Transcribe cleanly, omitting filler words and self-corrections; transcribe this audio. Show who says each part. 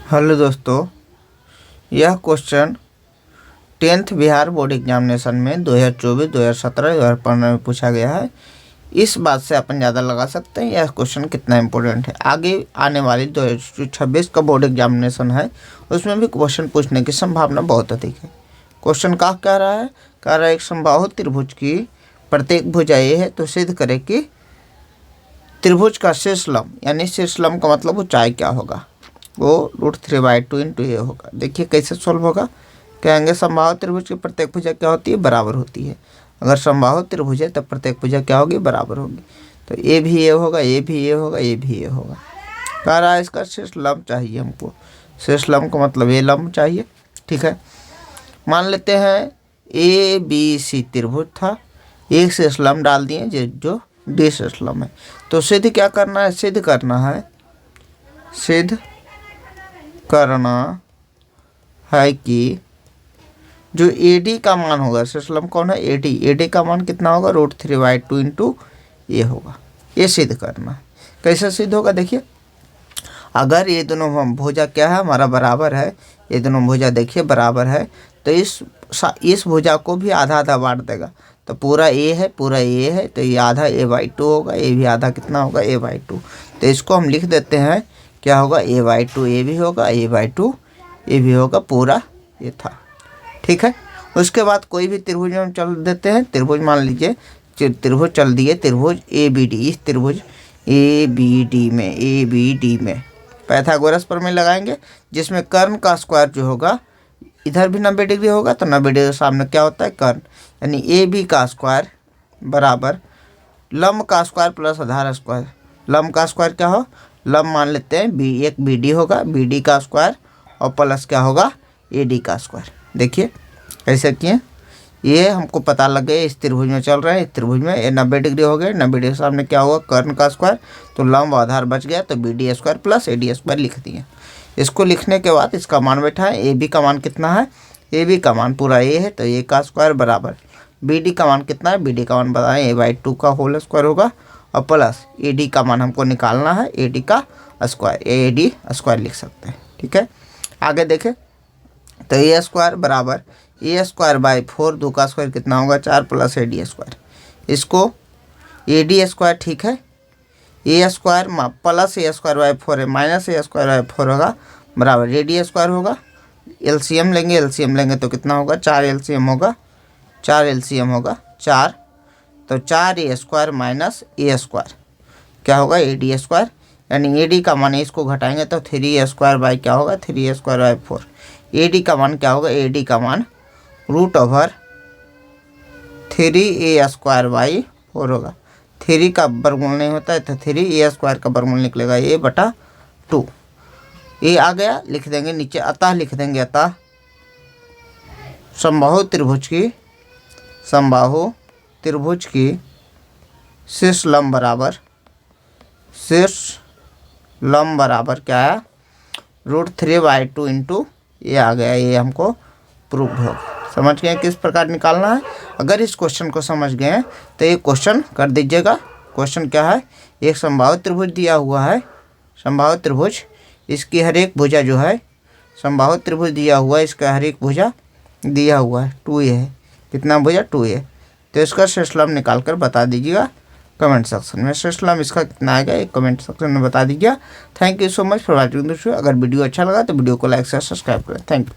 Speaker 1: Hello दोस्तों, यह question 10th Bihar board examination में 2024, 2017, 2015 में पूछा गया है। इस बात से अपन ज़्यादा लगा सकते हैं यह क्वेश्चन कितना इम्पोर्टेंट है। आगे आने वाली 2026 का बोर्ड एग्जामिनेशन है, उसमें भी क्वेश्चन पूछने की संभावना बहुत अधिक है। क्वेश्चन क्या कह रहा है? कह रहा है एक समबाहु त्रिभुज की प्रत्येक भुजा ए है तो सिद्ध करें कि त्रिभुज का शीर्ष लंब, यानी शीर्ष लंब का मतलब ऊंचाई क्या होगा, वो √3/2 × ए होगा। देखिए कैसे सोल्व होगा। कहेंगे समबाहु त्रिभुज की प्रत्येक भुजा क्या होती है? बराबर होती है। अगर समबाहु त्रिभुज है तो प्रत्येक भुजा क्या होगी? बराबर होगी। तो ए भी ए होगा, ए भी ए होगा, ए भी ए होगा। कह रहा है इसका शीर्ष लंब चाहिए हमको। शीर्ष लंब का मतलब ए लंब चाहिए। ठीक है, मान लेते हैं ABC त्रिभुज था, एक शीर्ष लंब डाल दिए जो डी शीर्ष लंब है। तो सिद्ध क्या करना है? सिद्ध करना है कि जो AD का मान होगा, शीर्ष लंब कौन है? AD का मान कितना होगा? √3/2 × ए होगा। ये सिद्ध करना है। कैसे सिद्ध होगा? देखिए, अगर ये दोनों भुजा क्या है हमारा? बराबर है। ये दोनों भुजा देखिए बराबर है, तो इस भुजा को भी आधा आधा बांट देगा। तो पूरा ए है, पूरा ए है, तो ये आधा a/2 होगा। ये भी आधा कितना होगा? a/2। तो इसको हम लिख देते हैं, क्या होगा? a/2 ए भी होगा, a/2 ए भी होगा, पूरा ये था। ठीक है, उसके बाद कोई भी त्रिभुज में हम चल देते हैं। त्रिभुज मान लीजिए, त्रिभुज चल दिए, त्रिभुज ABD। इस त्रिभुज ABD में पाइथागोरस प्रमेय लगाएंगे, जिसमें कर्ण का स्क्वायर जो होगा, इधर भी 90 डिग्री होगा, तो 90 डिग्री के सामने क्या होता है? कर्ण। यानी AB का स्क्वायर बराबर लंब का स्क्वायर प्लस आधार स्क्वायर। लंब का स्क्वायर क्या हो? लंब मान लेते हैं एक BD होगा, BD का स्क्वायर और प्लस क्या होगा? AD का स्क्वायर। देखिए कैसे किए, ये हमको पता लग गया। इस त्रिभुज में चल रहे हैं, इस त्रिभुज में ये 90 डिग्री हो गए। 90 डिग्री के सामने क्या होगा? कर्ण का स्क्वायर। तो लंब आधार बच गया, तो BD square plus AD square लिख दिए। इसको लिखने के बाद इसका मान बैठा है। AB का मान कितना है? AB का मान पूरा A है, तो A का स्क्वायर बराबर BD का मान कितना है? BD का मान बताएं, a/2 का होल स्क्वायर होगा और प्लस AD का मान हमको निकालना है, AD का स्क्वायर, AD स्क्वायर लिख सकते हैं। ठीक है, आगे देखें तो A स्क्वायर बराबर A²/4, 2 का स्क्वायर कितना होगा? 4 प्लस AD स्क्वायर। इसको AD स्क्वायर, ठीक है, A स्क्वायर प्लस A²/4 है, माइनस A²/4 होगा, बराबर AD स्क्वायर होगा। LCM लेंगे तो कितना होगा? 4 LCM होगा, 4 LCM होगा 4, तो 4A square minus A square क्या होगा? AD square. यानी AD का मान, इसको घटाएंगे तो 3A² क्या होगा? 3A²/4। AD का मान क्या होगा? AD का मान √3A²/4 होगा। 3 का वर्गमूल नहीं होता है, तो 3A² का वर्गमूल निकलेगा A/2। ये आ गया, लिख देंगे नीचे, अतः लिख देंगे, अतः समबाहु त्रिभुज की शीर्ष लंब बराबर क्या है? √3/2 × ये आ गया। ये हमको प्रूव्ड होगा। समझ गए किस प्रकार निकालना है? अगर इस क्वेश्चन को समझ गए तो ये क्वेश्चन कर दीजिएगा। क्वेश्चन क्या है? एक समबाहु त्रिभुज दिया हुआ है, समबाहु त्रिभुज, इसकी हर एक भुजा जो है, समबाहु त्रिभुज दिया हुआ है, इसका हर एक भुजा दिया हुआ है 2A है। कितना भुजा? 2A। तो इसका शीर्ष लंब निकाल कर बता दीजिएगा कमेंट सेक्शन में। शीर्ष लंब इसका कितना आएगा एक कमेंट सेक्शन में बता दीजिएगा। Thank you so much for watching this video. अगर वीडियो अच्छा लगा तो वीडियो को लाइक से सब्सक्राइब करें। Thank you.